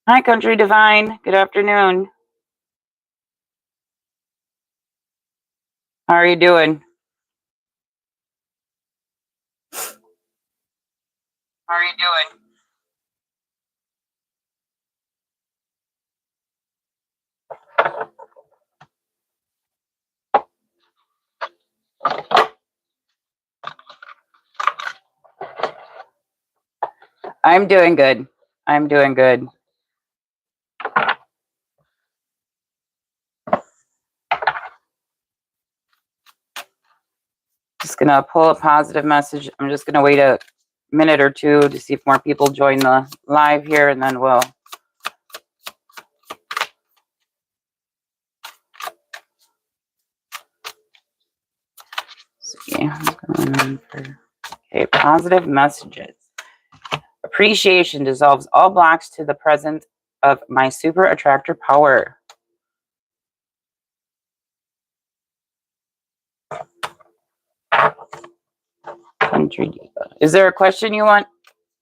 Hi, Country Divine. Good afternoon. How are you doing? How are you doing? I'm doing good. I'm doing good. Just gonna pull a positive message. I'm just gonna wait a minute or two to see if more people join the live here, and then we'll see what's going on for. Okay, positive messages. Appreciation dissolves all blocks to the presence of my super attractor power. Country Diva. Is there a question you want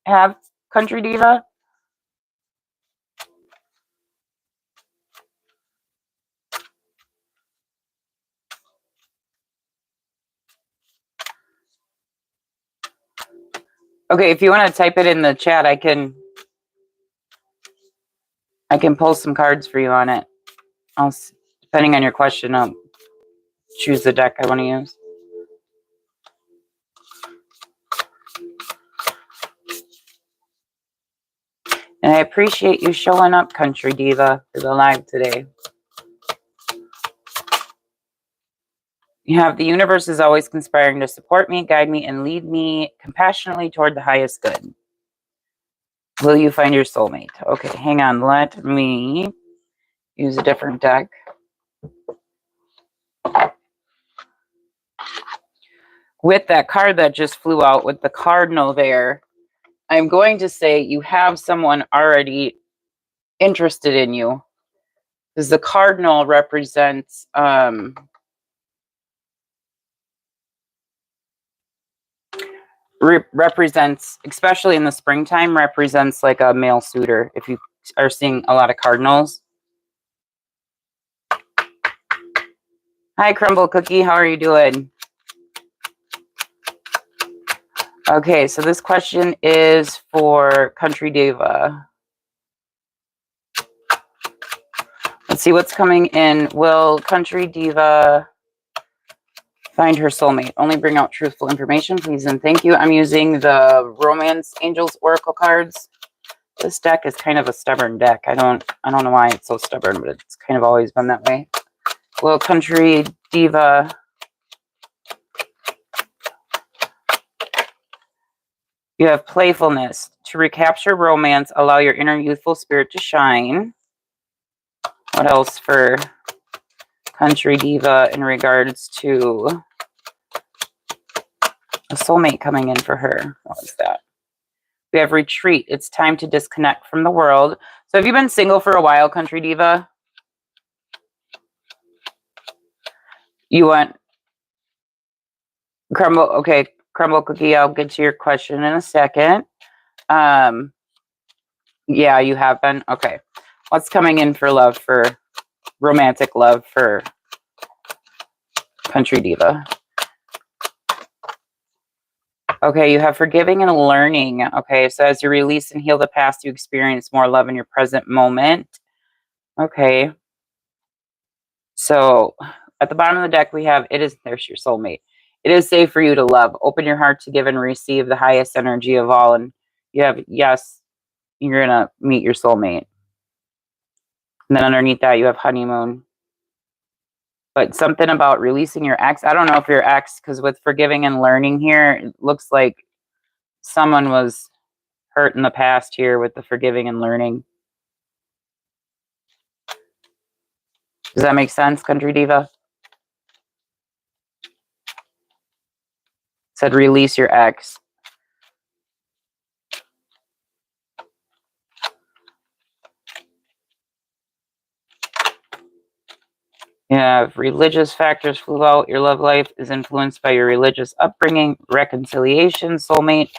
to have, Country Diva? Okay, if you want to type it in the chat, I can pull some cards for you on it. Depending on your question, I'll choose the deck I want to use. And I appreciate you showing up, Country Diva, for the live today. You have the universe is always conspiring to support me, guide me, and lead me compassionately toward the highest good. Will you find your soulmate? Okay, hang on. Let me use a different deck. With that card that just flew out with the cardinal there, I'm going to say you have someone already interested in you. Because the cardinal represents represents, especially in the springtime, represents like a male suitor. If you are seeing a lot of cardinals. Hi, Crumble Cookie. How are you doing? Okay, so this question is for Country Diva. Let's see what's coming in. Will Country Diva find her soulmate? Only bring out truthful information, please and thank you. I'm using the Romance Angels Oracle cards. This deck is kind of a stubborn deck. I don't know why it's so stubborn, but it's kind of always been that way. Will Country Diva you have playfulness. To recapture romance, allow your inner youthful spirit to shine. What else for Country Diva in regards to a soulmate coming in for her? What was that? We have retreat. It's time to disconnect from the world. So have you been single for a while, Country Diva? You want Crumble? Okay, Crumble Cookie, I'll get to your question in a second. Yeah, you have been. Okay. What's coming in for love, for romantic love for Country Diva? Okay, you have forgiving and learning. Okay, so as you release and heal the past, you experience more love in your present moment. Okay. So at the bottom of the deck, we have, there's your soulmate. It is safe for you to love. Open your heart to give and receive the highest energy of all. And you have, yes, you're going to meet your soulmate. And then underneath that, you have honeymoon. But something about releasing your ex. I don't know if your ex, because with forgiving and learning here, it looks like someone was hurt in the past here with the forgiving and learning. Does that make sense, Country Diva? It said release your ex. Yeah, religious factors flew out. Your love life is influenced by your religious upbringing. Reconciliation, soulmate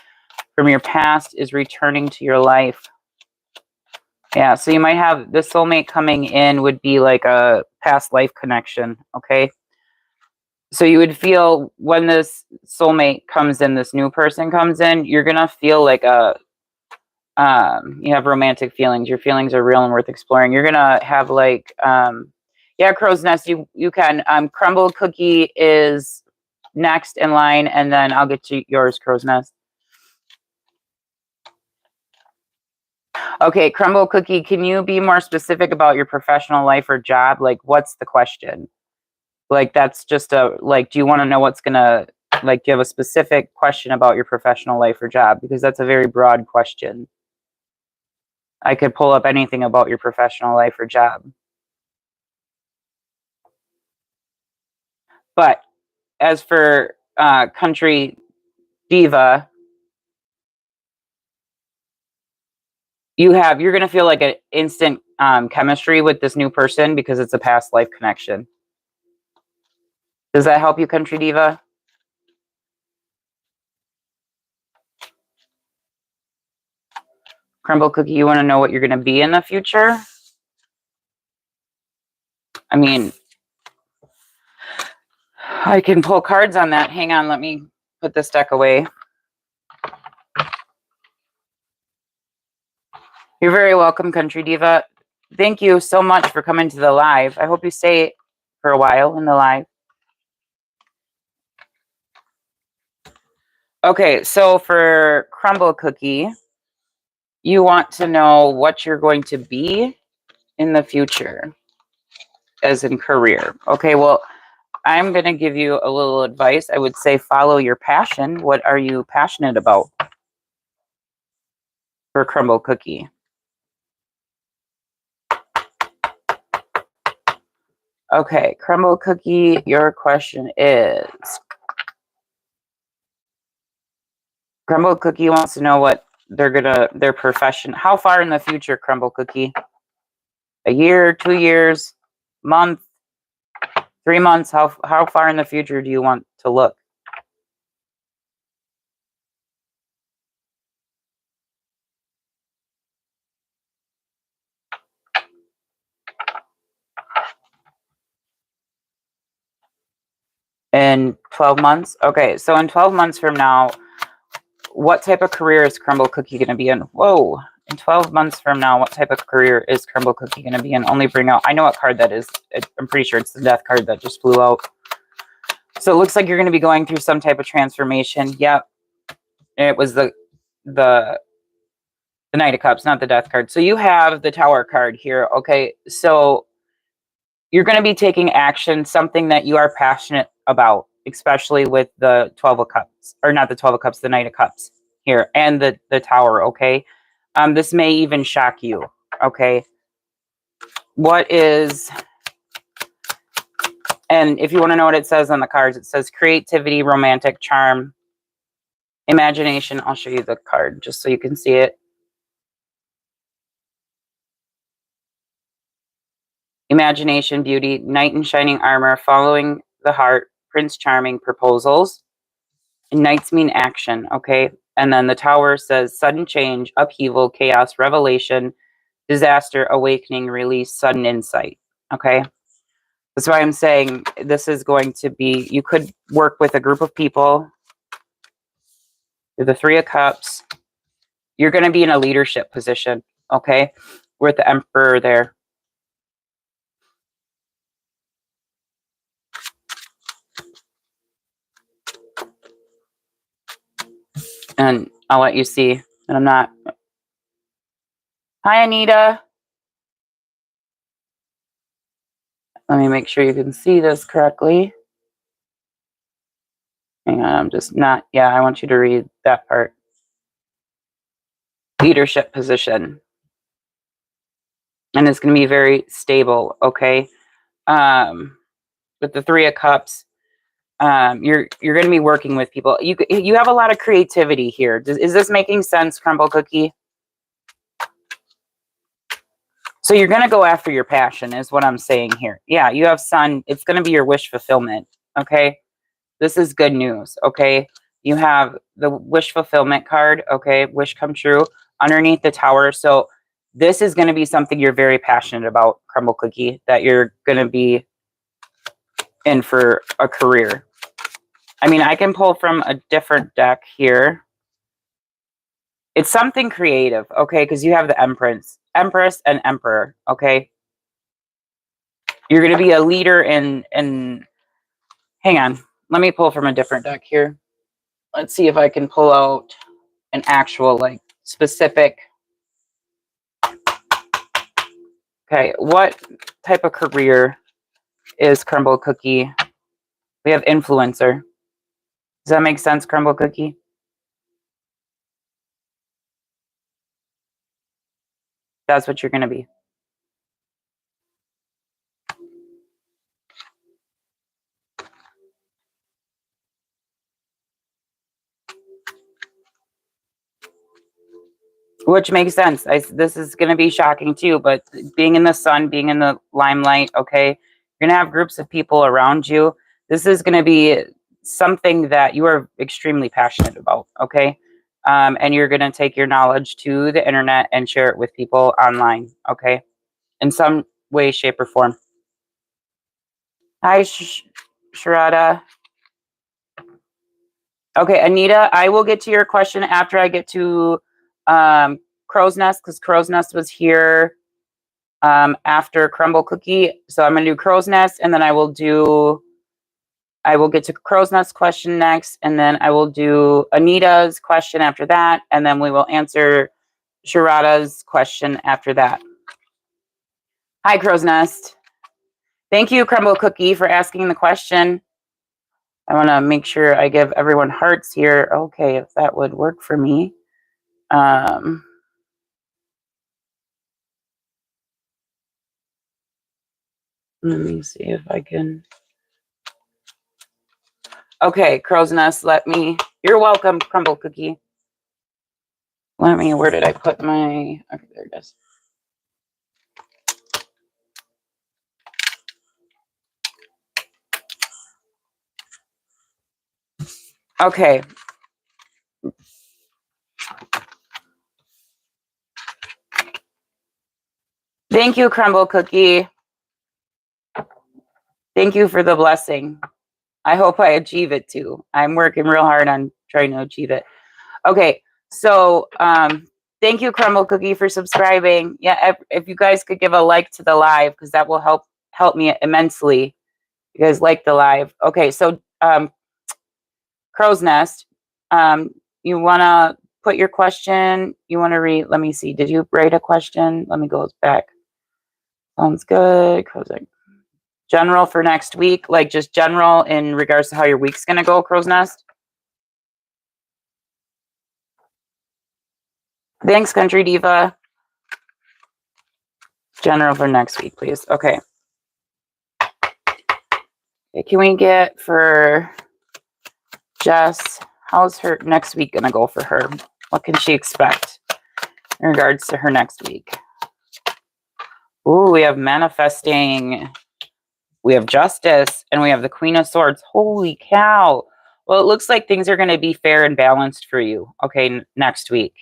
from your past is returning to your life. Yeah, so you might have the soulmate coming in would be like a past life connection, okay? So you would feel when this soulmate comes in, this new person comes in, you're going to feel like you have romantic feelings. Your feelings are real and worth exploring. You're going to have like, yeah, crow's nest, you can. Crumble cookie is next in line, and then I'll get to yours, crow's nest. Okay, crumble cookie, can you be more specific about your professional life or job? Like, what's the question? Like, that's just a, like, do you want to know what's gonna, like, do you have a specific question about your professional life or job? Because that's a very broad question. I could pull up anything about your professional life or job. But as for country diva, you're going to feel like an instant chemistry with this new person because it's a past life connection. Does that help you, country diva? Crumble cookie, you want to know what you're going to be in the future? I mean, I can pull cards on that. Hang on, let me put this deck away. You're very welcome, country diva. Thank you so much for coming to the live. I hope you stay for a while in the live. Okay, so for crumble cookie, you want to know what you're going to be in the future, as in career. Okay, well, I'm going to give you a little advice. I would say follow your passion. What are you passionate about for crumble cookie? Okay, crumble cookie, your question is, crumble cookie wants to know what their profession, how far in the future, crumble cookie? A year, 2 years, month, 3 months? How far in the future do you want to look? In 12 months? Okay, so in 12 months from now, what type of career is crumble cookie going to be in? Whoa. In 12 months from now, what type of career is crumble cookie going to be in? Only bring out, I know what card that is. I'm pretty sure it's the death card that just flew out. So it looks like you're going to be going through some type of transformation. Yep. It was the Knight of Cups, not the death card. So you have the Tower card here. Okay. So you're going to be taking action, something that you are passionate about, especially with the 12 of Cups, or not the 12 of Cups, the Knight of Cups here, and the Tower, okay? This may even shock you, okay? What is, and if you want to know what it says on the cards, it says creativity, romantic charm, imagination. I'll show you the card just so you can see it. Imagination, beauty, knight in shining armor, following the heart, Prince Charming, proposals. And knights mean action, okay? And then the Tower says sudden change, upheaval, chaos, revelation, disaster, awakening, release, sudden insight, okay? That's why I'm saying this is going to be, you could work with a group of people. The Three of Cups. You're going to be in a leadership position, okay? With the Emperor there. And I'll let you see. And I'm not. Hi, Anita. Let me make sure you can see this correctly. Hang on, I'm just not. Yeah, I want you to read that part. Leadership position. And it's going to be very stable, okay? With the Three of Cups, you're going to be working with people. You have a lot of creativity here. Is this making sense, Crumble Cookie? So you're going to go after your passion is what I'm saying here. Yeah, you have Sun. It's going to be your wish fulfillment, okay? This is good news, okay? You have the wish fulfillment card, okay? Wish come true underneath the Tower. So this is going to be something you're very passionate about, Crumble Cookie, that you're going to be in for a career. I mean, I can pull from a different deck here. It's something creative, okay? Because you have the Empress and Emperor, okay? You're going to be a leader in... Hang on. Let me pull from a different deck here. Let's see if I can pull out an actual, like, specific... Okay, what type of career is Crumble Cookie? We have influencer. Does that make sense, Crumble Cookie? That's what you're going to be. Which makes sense. This is going to be shocking too, but being in the sun, being in the limelight, okay, you're going to have groups of people around you. This is going to be something that you are extremely passionate about, okay? And you're going to take your knowledge to the internet and share it with people online, okay? In some way, shape, or form. Hi, Sharada. Okay, Anita, I will get to your question after I get to Crow's Nest, because Crow's Nest was here after Crumble Cookie. So I'm going to do Crow's Nest, and then I will get to Crow's Nest question next, and then I will do Anita's question after that, and then we will answer Sharada's question after that. Hi, Crow's Nest. Thank you, Crumble Cookie, for asking the question. I want to make sure I give everyone hearts here. Okay, if that would work for me. Let me see if I can. Okay, Crow's Nest, you're welcome, Crumble Cookie. Where did I put my, okay, there it is. Okay. Thank you, Crumble Cookie. Thank you for the blessing. I hope I achieve it too. I'm working real hard on trying to achieve it. Okay, so thank you, Crumble Cookie, for subscribing. Yeah, if you guys could give a like to the live, because that will help me immensely. You guys like the live. Okay, so Crow's Nest, you want to put your question, you want to read, let me see, did you write a question? Let me go back. Sounds good. Crow's Nest. General for next week, like just general in regards to how your week's going to go, Crow's Nest? Thanks, Country Diva. General for next week, please. Okay. Can we get for Jess, how's her next week going to go for her? What can she expect in regards to her next week? Ooh, we have manifesting. We have Justice, and we have the Queen of Swords. Holy cow. Well, it looks like things are going to be fair and balanced for you, okay, next week.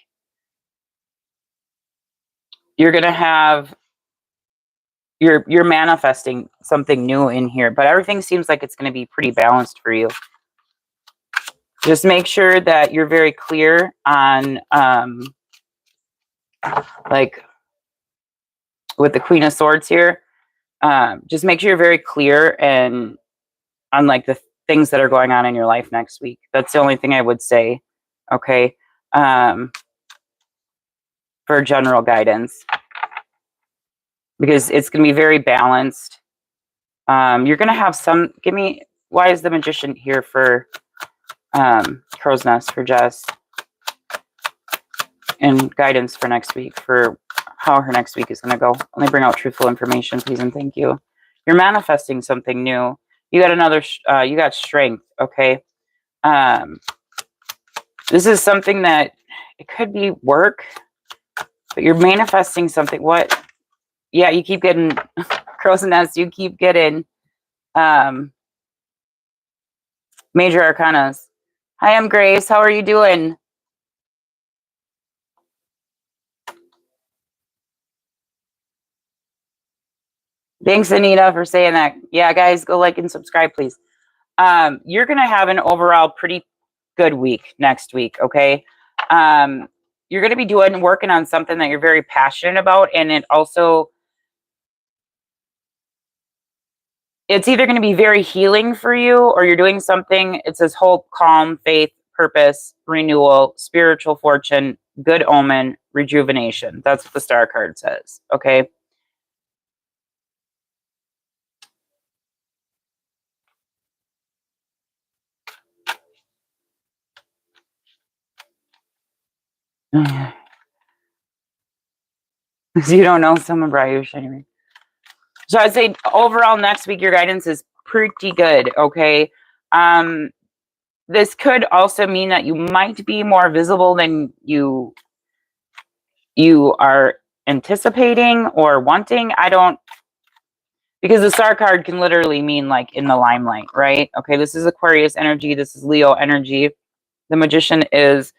You're going to have, you're manifesting something new in here, but everything seems like it's going to be pretty balanced for you. Just make sure that you're very clear on, like, with the Queen of Swords here, just make sure you're very clear and on, like, the things that are going on in your life next week. That's the only thing I would say, okay, for general guidance, because it's going to be very balanced. You're going to have some, why is the Magician here for Crow's Nest for Jess? And guidance for next week, for how her next week is going to go. Let me bring out truthful information, please, and thank you. You're manifesting something new. You got another, you got strength, okay? This is something that, it could be work, but you're manifesting something. What? Yeah, you keep getting, Crow's Nest, you keep getting major arcanas. Hi, I'm Grace. How are you doing? Thanks, Anita, for saying that. Yeah, guys, go like and subscribe, please. You're going to have an overall pretty good week next week, okay? You're going to be working on something that you're very passionate about, and it's either going to be very healing for you, or you're doing something. It says hope, calm, faith, purpose, renewal, spiritual fortune, good omen, rejuvenation. That's what the star card says, okay? You don't know someone brought you shining. So I'd say overall next week your guidance is pretty good, okay? This could also mean that you might be more visible than you are anticipating or wanting. Because the star card can literally mean like in the limelight, right? Okay, this is Aquarius energy, this is Leo energy. The Magician is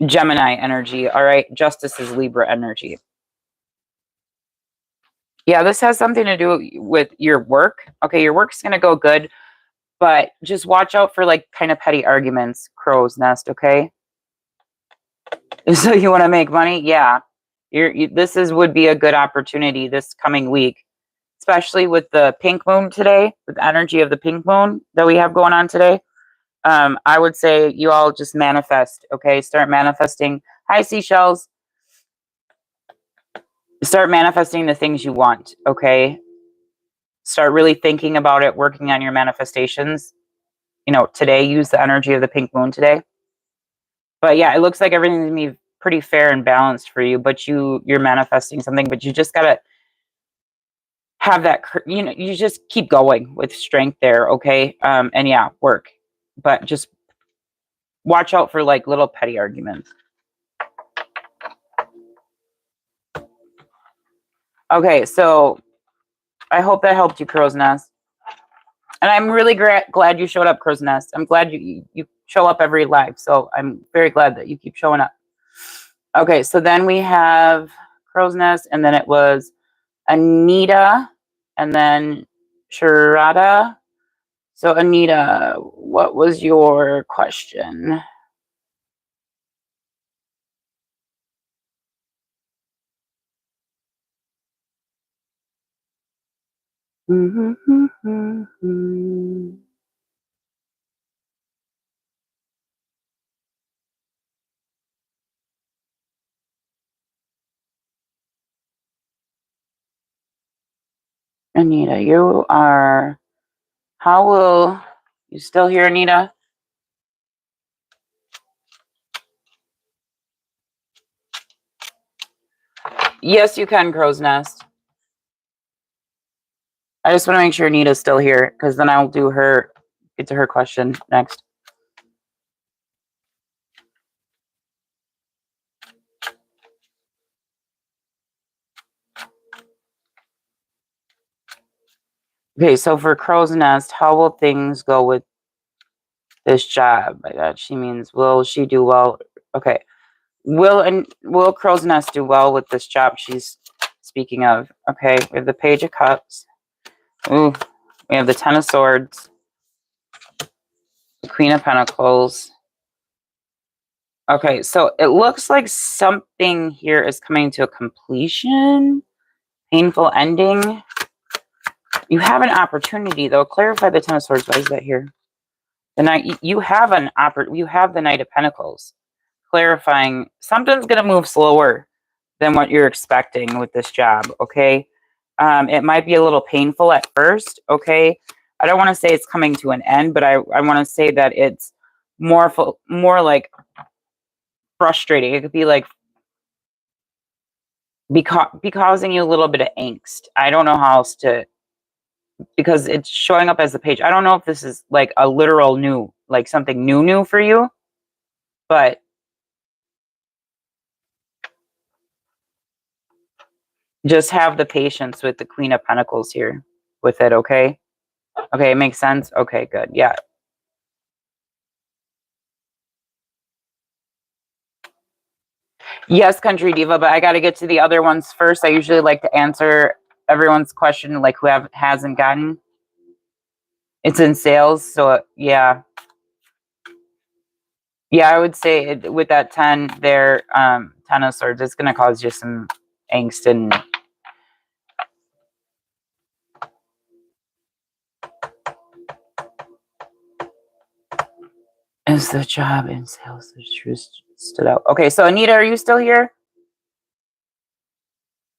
Gemini energy, all right? Justice is Libra energy. Yeah, this has something to do with your work. Okay, your work's going to go good, but just watch out for like kind of petty arguments, crow's nest, okay? So you want to make money? Yeah. This would be a good opportunity this coming week, especially with the pink moon today, with the energy of the pink moon that we have going on today. I would say you all just manifest, okay? Start manifesting. Hi, seashells. Start manifesting the things you want, okay? Start really thinking about it, working on your manifestations. You know, today, use the energy of the pink moon today. But yeah, it looks like everything's going to be pretty fair and balanced for you, but you're manifesting something, but you just got to have that, you just keep going with strength there, okay? And yeah, work. But just watch out for like little petty arguments. Okay, so I hope that helped you, Crow's Nest. And I'm really glad you showed up, Crow's Nest. I'm glad you show up every live. So I'm very glad that you keep showing up. Okay, so then we have Crow's Nest, and then it was Anita, and then Sharada. So Anita, what was your question? Anita, how will you still hear, Anita? Yes, you can, Crow's Nest. I just want to make sure Anita's still here, because then I'll get to her question next. Okay, so for Crow's Nest, how will things go with this job? By that she means, will she do well? Okay. Will Crow's Nest do well with this job she's speaking of? Okay, we have the Page of Cups. Ooh, we have the Ten of Swords. The Queen of Pentacles. Okay, so it looks like something here is coming to a completion. Painful ending. You have an opportunity, though. Clarify the Ten of Swords. Why is that here? The Knight. You have you have the Knight of Pentacles. Clarifying something's going to move slower than what you're expecting with this job, okay? It might be a little painful at first, okay? I don't want to say it's coming to an end, but I want to say that it's more like frustrating. It could be like be causing you a little bit of angst. I don't know how else to, because it's showing up as a page. I don't know if this is like a literal new, like something new for you, but just have the patience with the Queen of Pentacles here with it, okay? Okay, it makes sense? Okay, good. Yeah. Yes, Country Diva, but I got to get to the other ones first. I usually like to answer everyone's question, like who hasn't gotten. It's in sales, so yeah. Yeah, I would say with that 10 there, 10 of Swords, it's going to cause you some angst and is the job in sales the truth stood out. Okay, so Anita, are you still here?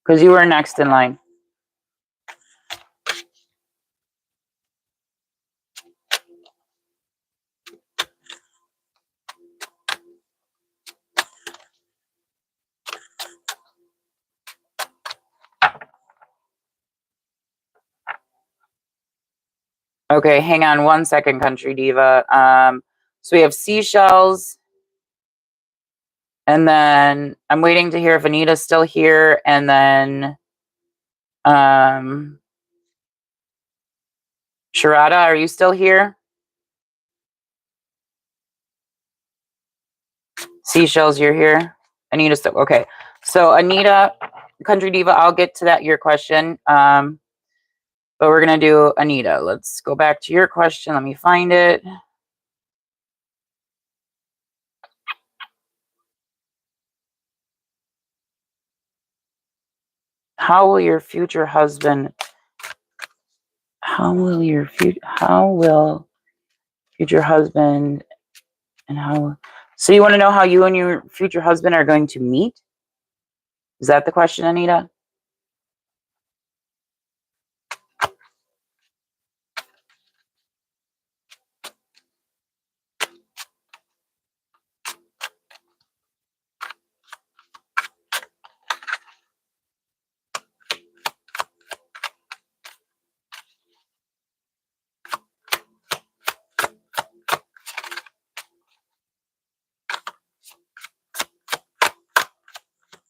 Because you were next in line. Okay, hang on 1 second, Country Diva. So we have seashells. And then I'm waiting to hear if Anita's still here. And then Sharada, are you still here? Seashells, you're here. Anita still okay. So Anita, Country Diva, I'll get to that your question. But we're gonna do Anita. Let's go back to your question. Let me find it. How will your future husband and how so you want to know how you and your future husband are going to meet? Is that the question, Anita?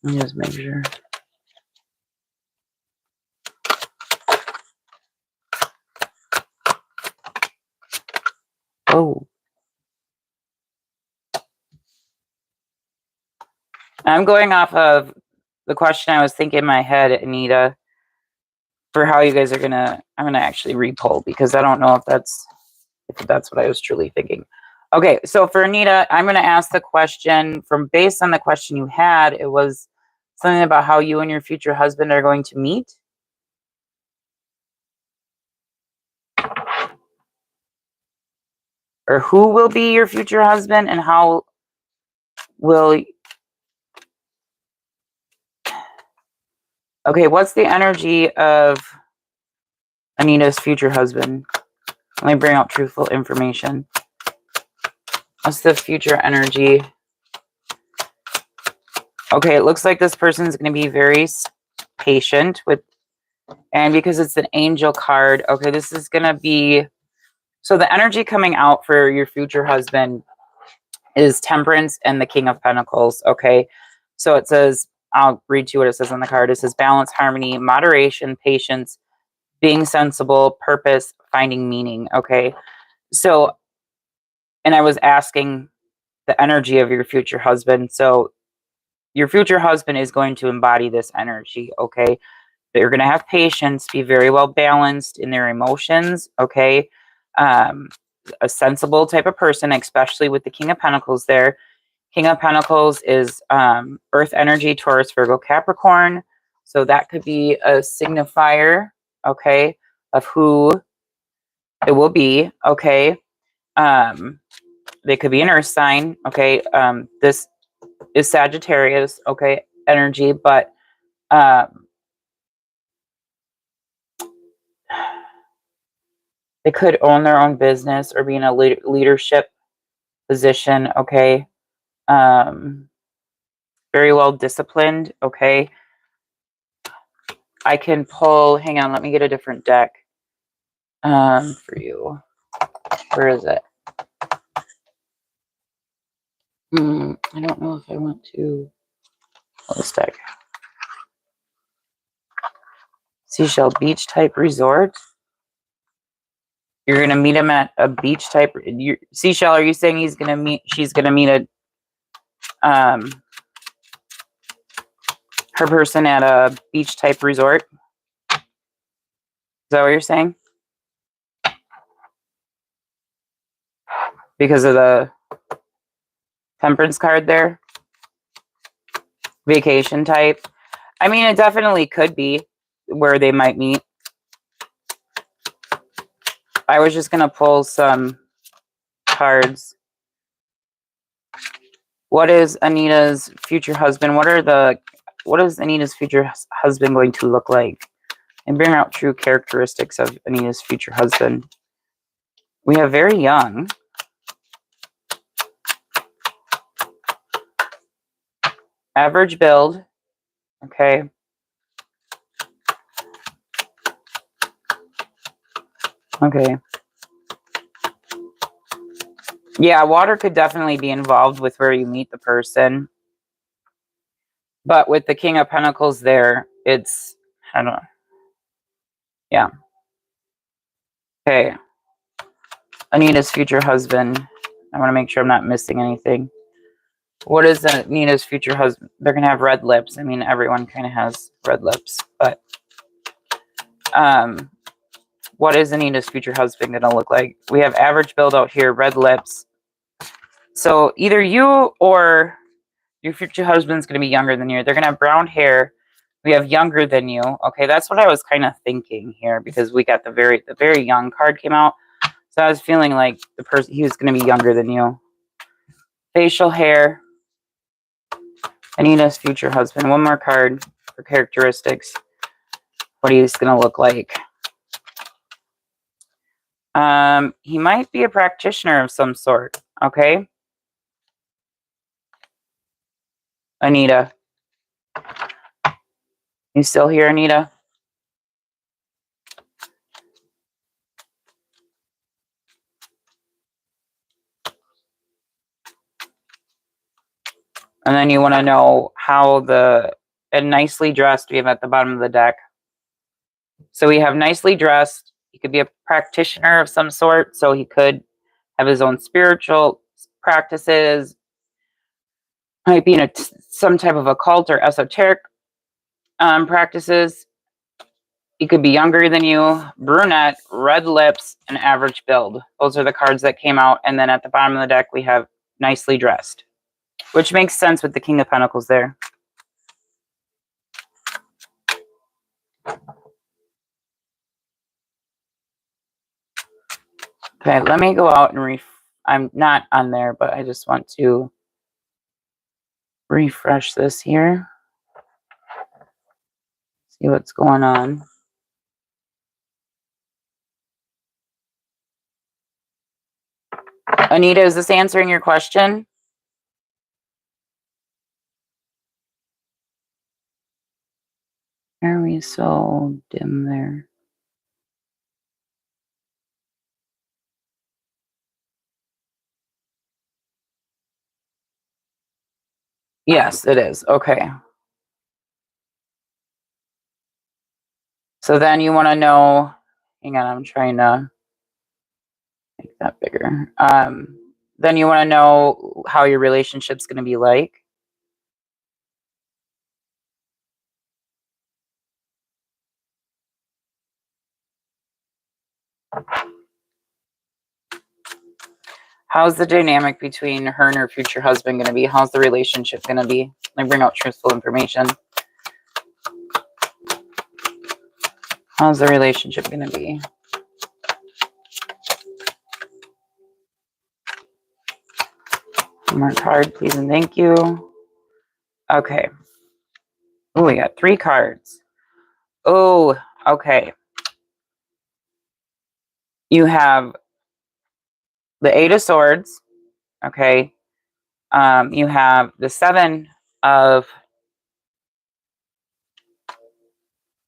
Let me just make sure. Oh. I'm going off of the question I was thinking in my head, Anita, for how you guys are gonna. I'm gonna actually re-poll because I don't know if that's what I was truly thinking. Okay, so for Anita, I'm gonna ask the question from based on the question you had. It was something about how you and your future husband are going to meet. Or who will be your future husband and how will... Okay, what's the energy of Anita's future husband? Let me bring out truthful information. What's the future energy? Okay, it looks like this person is going to be very patient with, and because it's an angel card, okay, this is going to be, so the energy coming out for your future husband is Temperance and the King of Pentacles, okay? So it says, I'll read to you what it says on the card. It says balance, harmony, moderation, patience, being sensible, purpose, finding meaning, okay? So, and I was asking the energy of your future husband. So your future husband is going to embody this energy, okay? They're going to have patience, be very well balanced in their emotions, okay? A sensible type of person, especially with the King of Pentacles there. King of Pentacles is Earth energy, Taurus, Virgo, Capricorn. So that could be a signifier, okay, of who it will be, okay? They could be an earth sign, okay? This is Sagittarius, okay, energy, but they could own their own business or be in a leadership position, okay? Very well disciplined, okay? I can pull, hang on, let me get a different deck for you. Where is it? I don't know if I want to pull this deck. Seashell Beach type resort. You're gonna meet him at a beach type. Seashell, are you saying she's gonna meet a her person at a beach type resort? that what you're saying? Because of the Temperance card there? Vacation type. I mean, it definitely could be where they might meet. I was just going to pull some cards. What is Anita's future husband? What is Anita's future husband going to look like? And bring out true characteristics of Anita's future husband. We have very young. Average build. Okay. Okay. Yeah, water could definitely be involved with where you meet the person. But with the King of Pentacles there, it's, I don't know. Yeah. Okay. Anita's future husband. I want to make sure I'm not missing anything. What is Anita's future husband? They're going to have red lips. I mean, everyone kind of has red lips. But what is Anita's future husband going to look like? We have average build out here, red lips. So either you or your future husband's going to be younger than you. They're going to have brown hair. We have younger than you. Okay, that's what I was kind of thinking here because we got the very young card came out. So I was feeling like the person, he was going to be younger than you. Facial hair. Anita's future husband. One more card for characteristics. What he's going to look like. He might be a practitioner of some sort. Okay. Anita. You still here, Anita? And then you want to know how and nicely dressed we have at the bottom of the deck. So we have nicely dressed. He could be a practitioner of some sort. So he could have his own spiritual practices. Might be in some type of occult or esoteric practices. He could be younger than you. Brunette, red lips, and average build. Those are the cards that came out. And then at the bottom of the deck, we have nicely dressed. Which makes sense with the King of Pentacles there. Okay, let me go out and I'm not on there, but I just want to refresh this here. See what's going on. Anita, is this answering your question? Why are we so dim there? Yes, it is. Okay. So then you want to know, hang on, I'm trying to make that bigger. Then you want to know how your relationship's going to be like. How's the dynamic between her and her future husband going to be? How's the relationship going to be? Let me bring out truthful information. How's the relationship going to be? One more card, please and thank you. Okay. Oh, we got 3 cards. Oh, okay. You have the 8 of Swords. Okay. You have the 7 of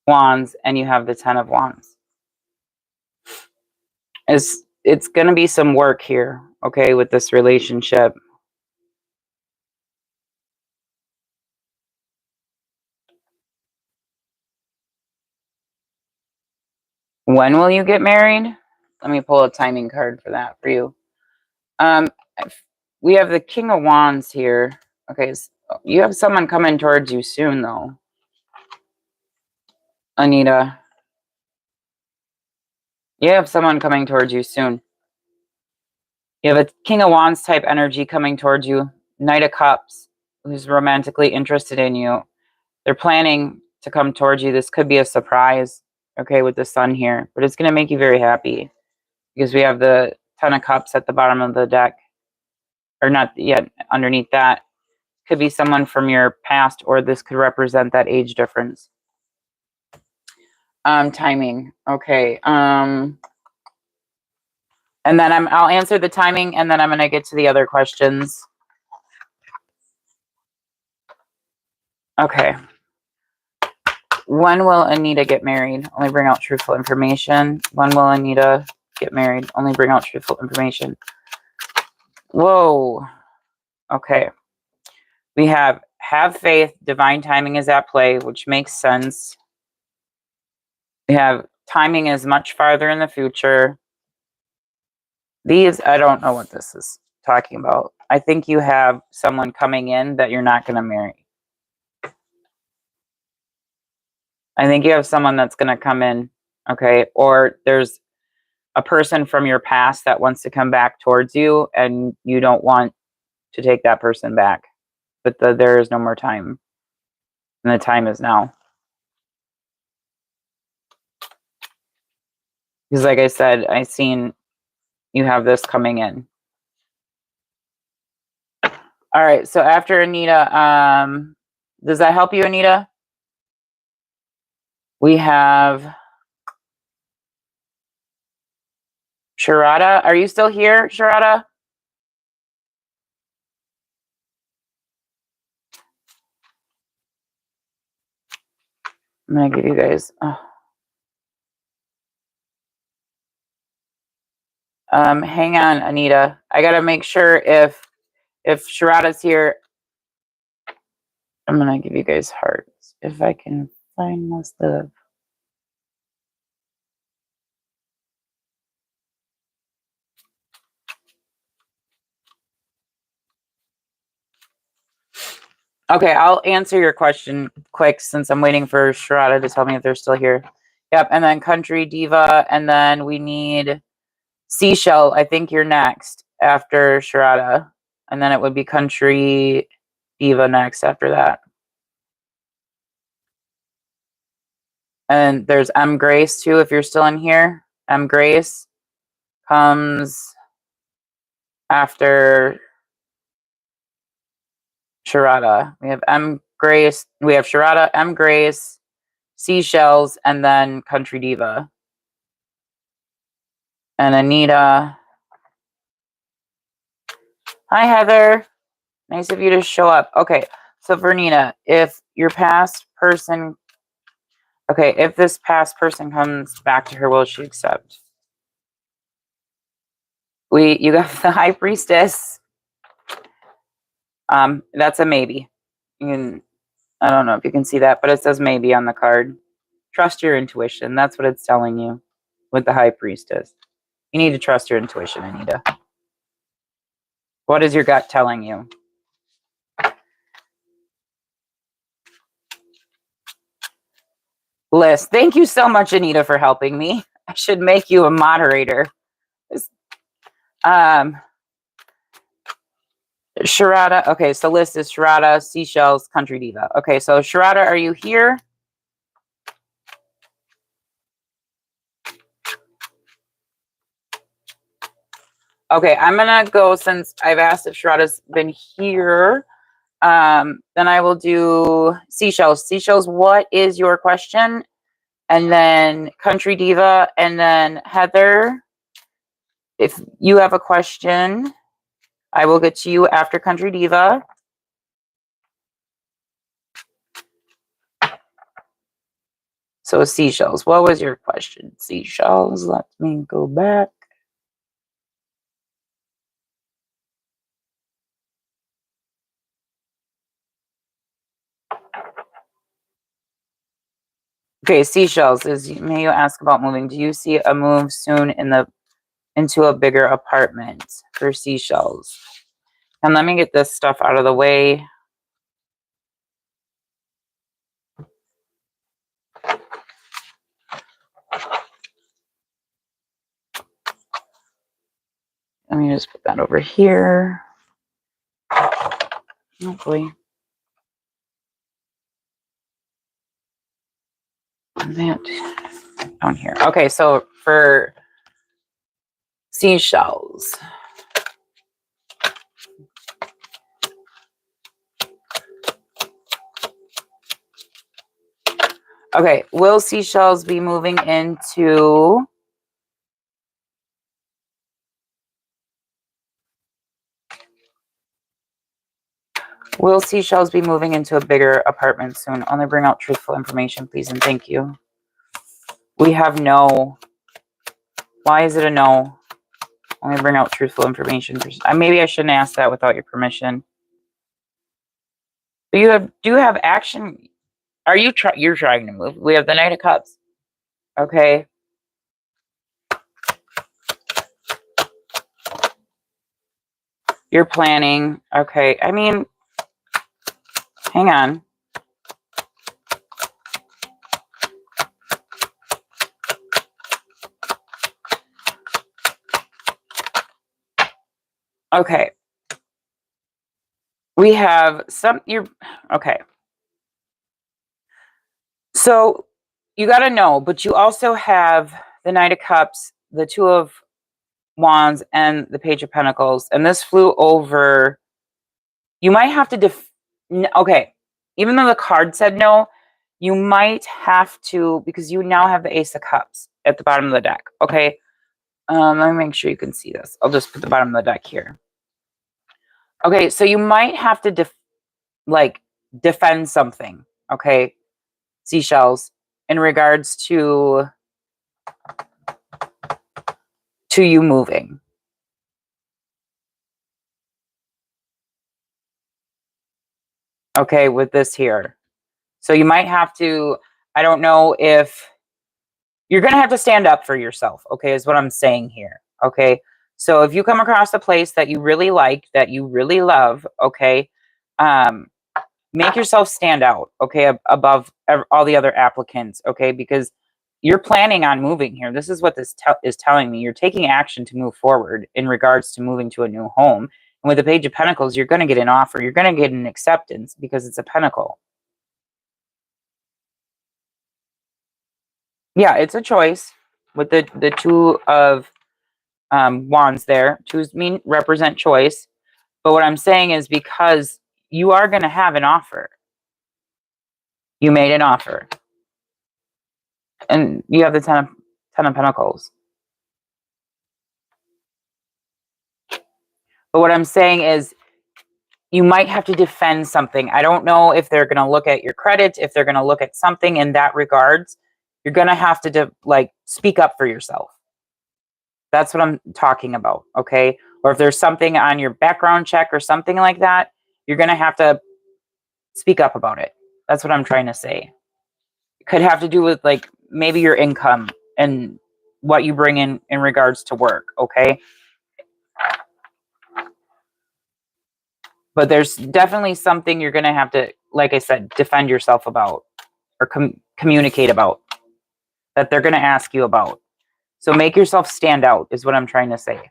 Wands, and you have the 10 of Wands. It's going to be some work here, okay, with this relationship. When will you get married? Let me pull a timing card for that for you. We have the King of Wands here. Okay, so you have someone coming towards you soon, though. Anita. You have someone coming towards you soon. You have a King of Wands type energy coming towards you. Knight of Cups, who's romantically interested in you. They're planning to come towards you. This could be a surprise, okay, with the Sun here. But it's going to make you very happy. Because we have the Ten of Cups at the bottom of the deck. Or not yet, underneath that. Could be someone from your past, or this could represent that age difference. Timing. Okay. And then I'll answer the timing, and then I'm going to get to the other questions. Okay. When will Anita get married? Only bring out truthful information. When will Anita get married? Only bring out truthful information. Whoa. Okay. We have faith. Divine timing is at play, which makes sense. We have timing is much farther in the future. These, I don't know what this is talking about. I think you have someone coming in that you're not going to marry. I think you have someone that's going to come in, okay? Or there's a person from your past that wants to come back towards you, and you don't want to take that person back. But there is no more time. And the time is now. Because like I said, I seen you have this coming in. All right, so after Anita, does that help you, Anita? We have Sharada. Are you still here, Sharada? I'm going to give you guys... hang on, Anita. I got to make sure if Sharada's here. I'm going to give you guys hearts. If I can find most of... Okay, I'll answer your question quick since I'm waiting for Sharada to tell me if they're still here. Yep, and then Country Diva, and then we need Seashell. I think you're next after Sharada. And then it would be Country Diva next after that. And there's M. Grace too, if you're still in here. M. Grace comes after Sharada. We have M. Grace. We have Sharada, M. Grace, Seashells, and then Country Diva. And Anita. Hi, Heather. Nice of you to show up. Okay, so for Anita, if your past person... Okay, if this past person comes back to her, will she accept? You got the High Priestess. That's a maybe. I don't know if you can see that, but it says maybe on the card. Trust your intuition. That's what it's telling you with the High Priestess. You need to trust your intuition, Anita. What is your gut telling you? Liz, thank you so much, Anita, for helping me. I should make you a moderator. Sharada. Okay, so list is Sharada, Seashells, Country Diva. Okay, so Sharada, are you here? Okay, I'm going to go, since I've asked if Sharada's been here, then I will do Seashells. Seashells, what is your question? And then Country Diva, and then Heather, if you have a question, I will get to you after Country Diva. So Seashells, what was your question? Seashells, let me go back. Okay, Seashells, may you ask about moving? Do you see a move soon into a bigger apartment for Seashells? And let me get this stuff out of the way. Let me just put that over here. Hopefully. That down here. Okay, so for seashells. Okay, will seashells be moving into will seashells be moving into a bigger apartment soon? Only bring out truthful information, please, and thank you. We have no. Why is it a no? Only bring out truthful information. Maybe I shouldn't ask that without your permission. But you do have action. Are you you're trying to move? We have the Knight of Cups. Okay. You're planning. Okay. I mean, hang on. Okay. We have okay. So you got to know, but you also have the Knight of Cups, the Two of Wands, and the Page of Pentacles. And this flew over. You might have to okay. Even though the card said no, you might have to, because you now have the Ace of Cups at the bottom of the deck. Okay. Let me make sure you can see this. I'll just put the bottom of the deck here. Okay, so you might have to defend something, okay, seashells, in regards to you moving. Okay, with this here. So you might have to, I don't know if you're going to have to stand up for yourself, okay, is what I'm saying here, okay? So if you come across a place that you really like, that you really love, okay, make yourself stand out, okay, above all the other applicants, okay, because you're planning on moving here. This is what this is telling me. You're taking action to move forward in regards to moving to a new home. And with the Page of Pentacles, you're going to get an offer. You're going to get an acceptance because it's a pentacle. Yeah, it's a choice with the Two of Wands there. Twos represent choice. But what I'm saying is, because you are going to have an offer. You made an offer. And you have the Ten of Pentacles. But what I'm saying is, you might have to defend something. I don't know if they're going to look at your credit, if they're going to look at something in that regards. You're going to have to speak up for yourself. That's what I'm talking about, okay? Or if there's something on your background check or something like that, you're going to have to speak up about it. That's what I'm trying to say. It could have to do with maybe your income and what you bring in regards to work, okay? But there's definitely something you're going to have to, like I said, defend yourself about or communicate about, that they're going to ask you about. So make yourself stand out is what I'm trying to say.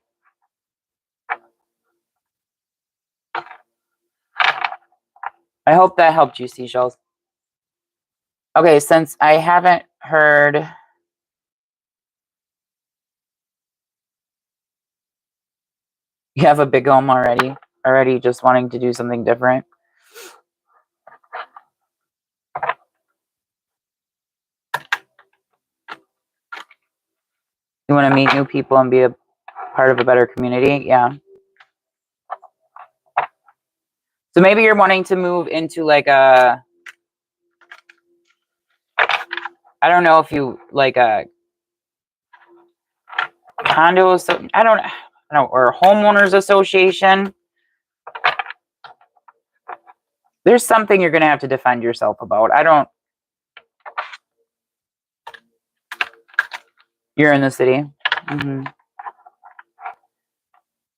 I hope that helped you, seashells. Okay, since I haven't heard... You have a big home already just wanting to do something different. You want to meet new people and be a part of a better community? Yeah. So maybe you're wanting to move into I don't know if you a condo, so I don't know, or a homeowners association. There's something you're going to have to defend yourself about. You're in the city. Mm-hmm.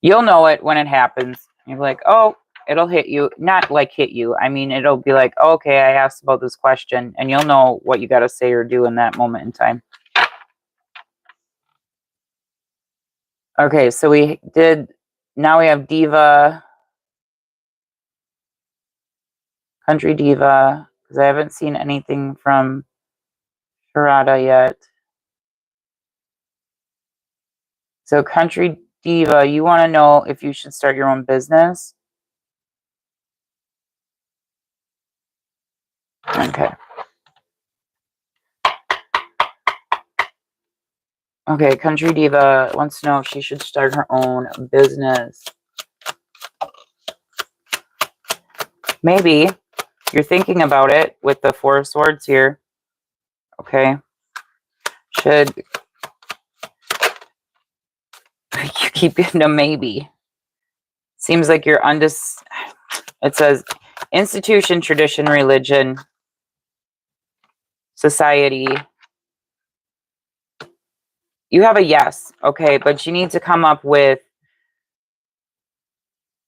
You'll know it when it happens. You're like, oh, it'll hit you. Not hit you. I mean, it'll be like, oh, okay, I asked about this question. And you'll know what you got to say or do in that moment in time. Okay, so now we have Diva, Country Diva, because I haven't seen anything from Sharada yet. So Country Diva, you want to know if you should start your own business? Okay. Okay, Country Diva wants to know if she should start her own business. Maybe. You're thinking about it with the Four of Swords here. Okay. Should you keep getting a maybe? Seems like you're it says institution, tradition, religion, society. You have a yes, okay, but you need to come up with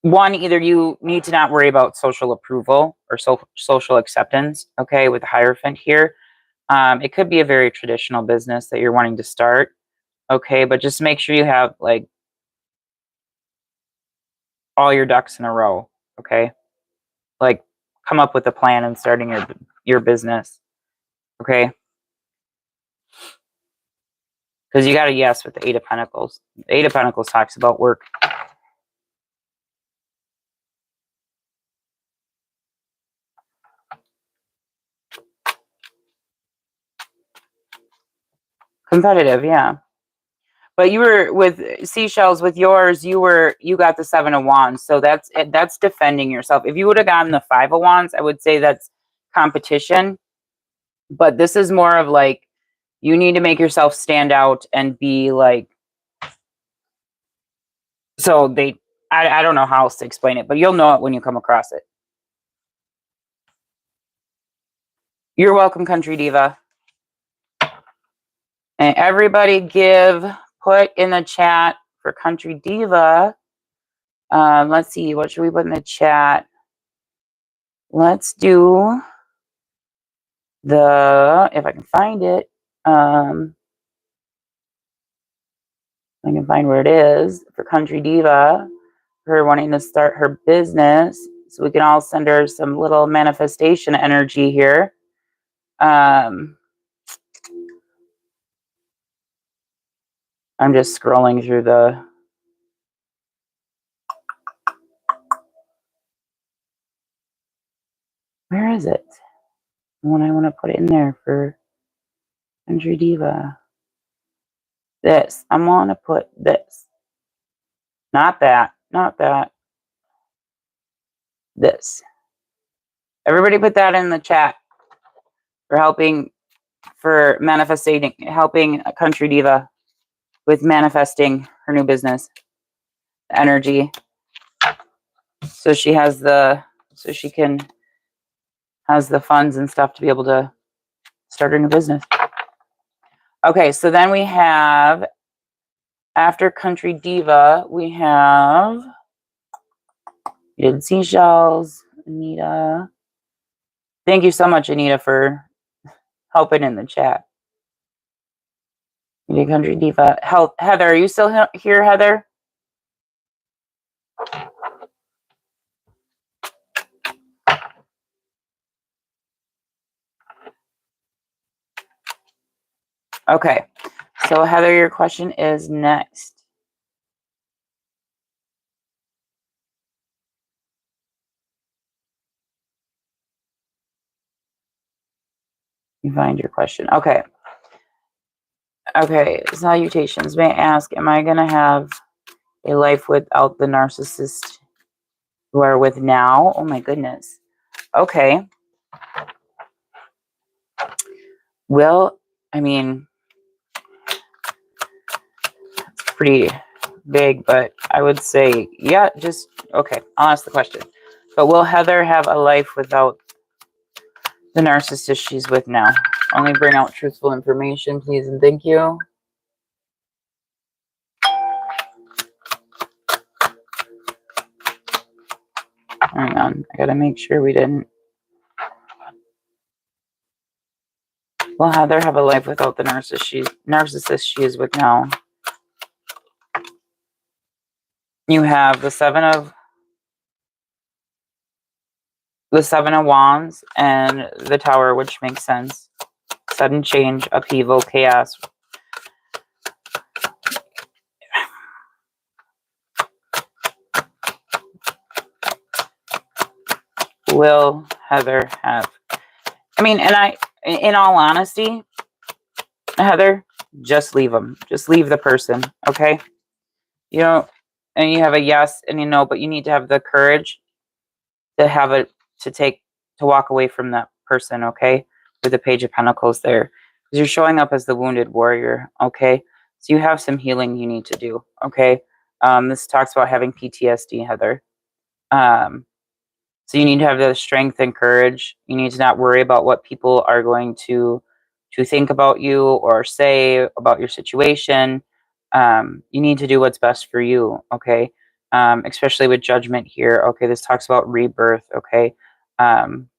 one. Either you need to not worry about social approval or social acceptance, okay, with the Hierophant here. It could be a very traditional business that you're wanting to start, okay, but just make sure you have like all your ducks in a row, okay? Like come up with a plan and starting your business, okay? Because you got a yes with the Eight of Pentacles. The Eight of Pentacles talks about work. Competitive, yeah. But you were with Seashells, with yours, you got the Seven of Wands. So that's defending yourself. If you would have gotten the Five of Wands, I would say that's competition. But this is more of like, you need to make yourself stand out and be like, so I don't know how else to explain it, but you'll know it when you come across it. You're welcome, Country Diva. And everybody put in the chat for Country Diva. Let's see, what should we put in the chat? Let's do if I can find it. I can find where it is for Country Diva, her wanting to start her business. So we can all send her some little manifestation energy here. I'm just scrolling through where is it? When I want to put it in there for Country Diva. This. I want to put this. Not that. Not that. This. Everybody put that in the chat for helping helping a Country Diva with manifesting her new business energy. So she has has the funds and stuff to be able to start her new business. Okay, so then we have, after Country Diva, we have Seashells, Anita. Thank you so much, Anita, for helping in the chat. Country Diva. Heather, are you still here, Heather? Okay, so Heather, your question is next. You find your question. Okay. Okay, salutations. May I ask, am I going to have a life without the narcissist who are with now? Oh my goodness. Okay. Well, I mean, it's pretty big, but I would say, yeah, just, okay, I'll ask the question. But will Heather have a life without the narcissist she's with now? Only bring out truthful information, please, and thank you. Hang on, I gotta make sure we didn't. Will Heather have a life without the narcissist she is with now? You have the Seven of Wands and the Tower, which makes sense. Sudden change, upheaval, chaos. Will Heather have? I mean, and in all honesty, Heather, just leave them. Just leave the person, okay? You know, and you have a yes and you know, but you need to have the courage to have it, to walk away from that person, okay? With the Page of Pentacles there. Because you're showing up as the wounded warrior, okay? So you have some healing you need to do, okay? This talks about having PTSD, Heather. So you need to have the strength and courage. You need to not worry about what people are going to think about you or say about your situation. You need to do what's best for you, okay? Especially with judgment here. Okay, this talks about rebirth, okay? And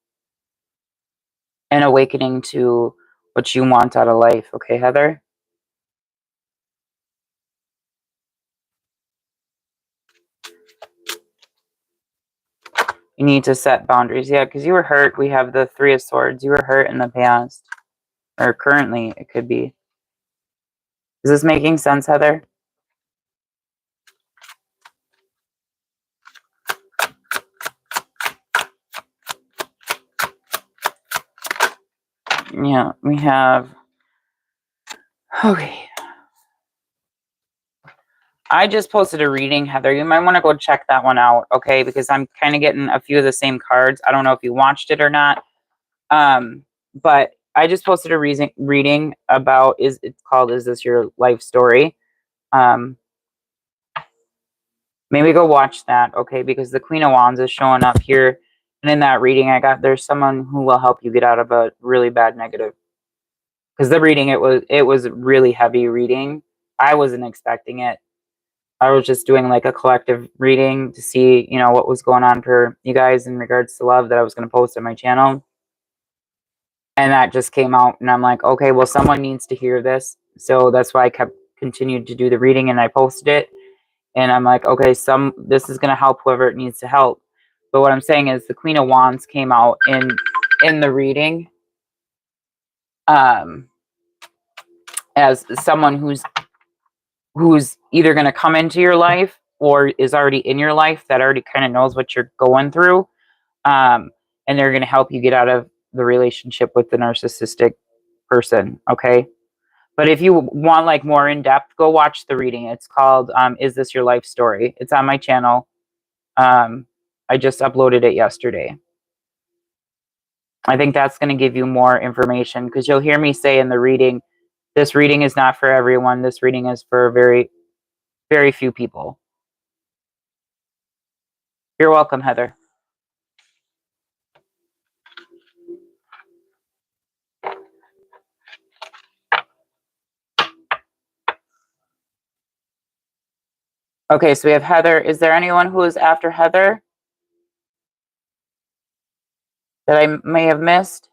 awakening to what you want out of life, okay, Heather? You need to set boundaries, yeah, because you were hurt. We have the Three of Swords. You were hurt in the past, or currently it could be. Is this making sense, Heather? Yeah, we have, okay. I just posted a reading, Heather. You might want to go check that one out, okay? Because I'm kind of getting a few of the same cards. I don't know if you watched it or not. But I just posted a reading about, it's called Is This Your Life Story? Maybe go watch that, okay? Because the Queen of Wands is showing up here. And in that reading there's someone who will help you get out of a really bad negative. Because the reading, it was really heavy reading. I wasn't expecting it. I was just doing like a collective reading to see, what was going on for you guys in regards to love that I was going to post on my channel. And that just came out and I'm like, okay, well, someone needs to hear this. So that's why I continued to do the reading and I posted it. And I'm like, okay, this is going to help whoever it needs to help. But what I'm saying is the Queen of Wands came out in the reading as someone who's either going to come into your life or is already in your life that already kind of knows what you're going through. And they're going to help you get out of the relationship with the narcissistic person. Okay. But if you want like more in depth, go watch the reading. It's called, Is This Your Life Story? It's on my channel. I just uploaded it yesterday. I think that's going to give you more information because you'll hear me say in the reading, this reading is not for everyone. This reading is for very, very few people. You're welcome, Heather. Okay, so we have Heather. Is there anyone who is after Heather that I may have missed?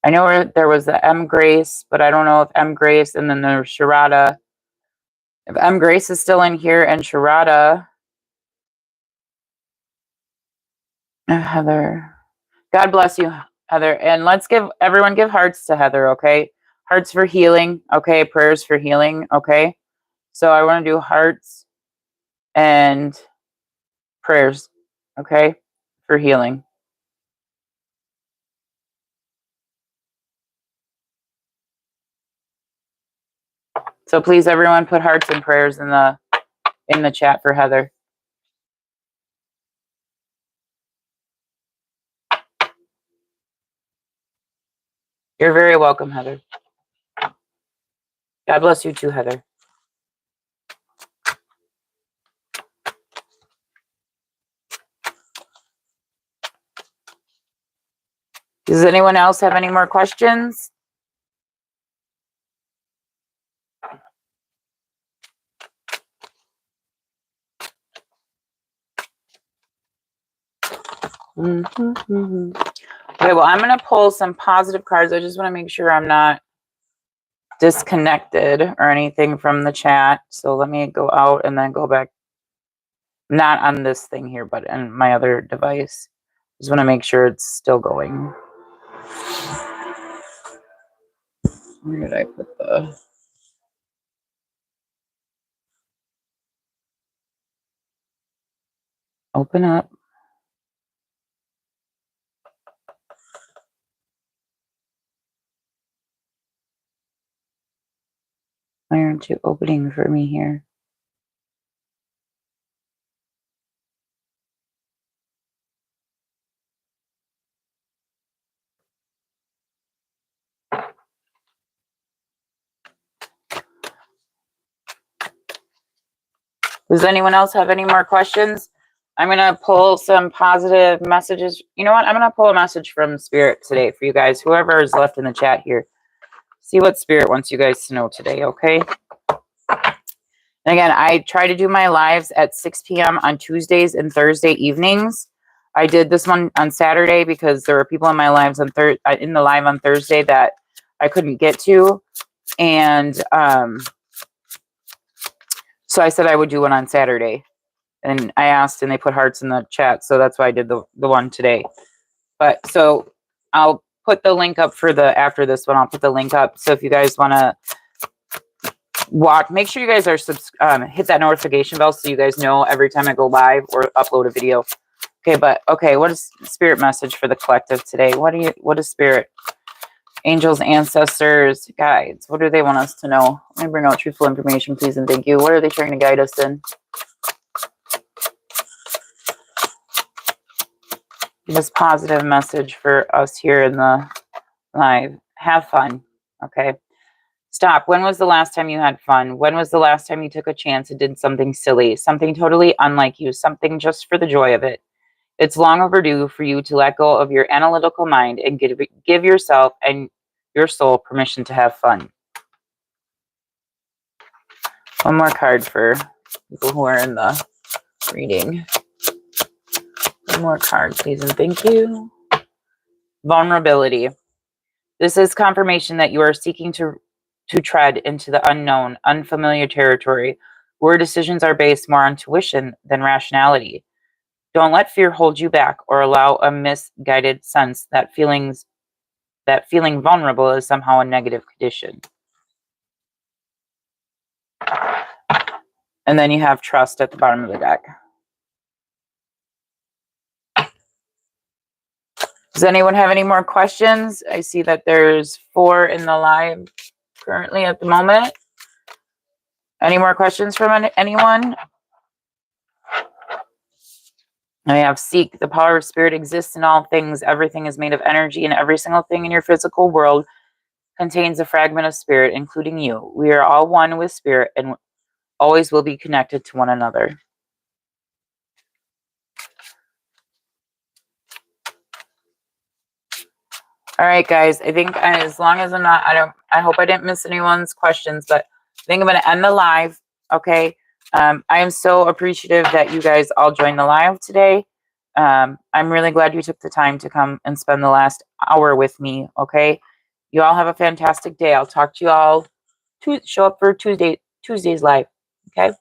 I know there was the M. Grace, but I don't know if M. Grace and then there's Sharada. If M. Grace is still in here and Sharada. Heather. God bless you, Heather. And let's everyone give hearts to Heather, okay? Hearts for healing, okay? Prayers for healing, okay? So I want to do hearts and prayers, okay? For healing. So please, everyone, put hearts and prayers in the chat for Heather. You're very welcome, Heather. God bless you too, Heather. Does anyone else have any more questions? Okay, well, I'm going to pull some positive cards. I just want to make sure I'm not disconnected or anything from the chat. So let me go out and then go back. Not on this thing here, but on my other device. Just want to make sure it's still going. Where did I put the... Open up. Why aren't you opening for me here? Does anyone else have any more questions? I'm going to pull some positive messages. You know what? I'm going to pull a message from Spirit today for you guys. Whoever is left in the chat here. See what Spirit wants you guys to know today, okay? And again, I try to do my lives at 6 p.m. on Tuesdays and Thursday evenings. I did this one on Saturday because there were people in my lives on in the live on Thursday that I couldn't get to. And so I said I would do one on Saturday. And I asked and they put hearts in the chat. So that's why I did the one today. But so I'll put the link up for the, after this one, I'll put the link up. So if you guys want to watch, make sure you guys are hit that notification bell so you guys know every time I go live or upload a video. Okay, but okay, what is Spirit message for the collective today? What is Spirit? Angels, ancestors, guides. What do they want us to know? Let me bring out truthful information, please, and thank you. What are they trying to guide us in? This positive message for us here in the live. Have fun. Okay. Stop. When was the last time you had fun? When was the last time you took a chance and did something silly? Something totally unlike you. Something just for the joy of it. It's long overdue for you to let go of your analytical mind and give yourself and your soul permission to have fun. One more card for people who are in the reading. One more card, please, and thank you. Vulnerability. This is confirmation that you are seeking to tread into the unknown, unfamiliar territory, where decisions are based more on tuition than rationality. Don't let fear hold you back or allow a misguided sense that feeling vulnerable is somehow a negative condition. And then you have trust at the bottom of the deck. Does anyone have any more questions? I see that there's 4 in the live currently at the moment. Any more questions from anyone? I have seek. The power of Spirit exists in all things. Everything is made of energy, and every single thing in your physical world contains a fragment of Spirit, including you. We are all one with Spirit and always will be connected to one another. All right, guys. I think as long as I hope I didn't miss anyone's questions, but I think I'm going to end the live. Okay. I am so appreciative that you guys all joined the live today. I'm really glad you took the time to come and spend the last hour with me. Okay. You all have a fantastic day. I'll talk to you all. Show up for Tuesday's live. Okay.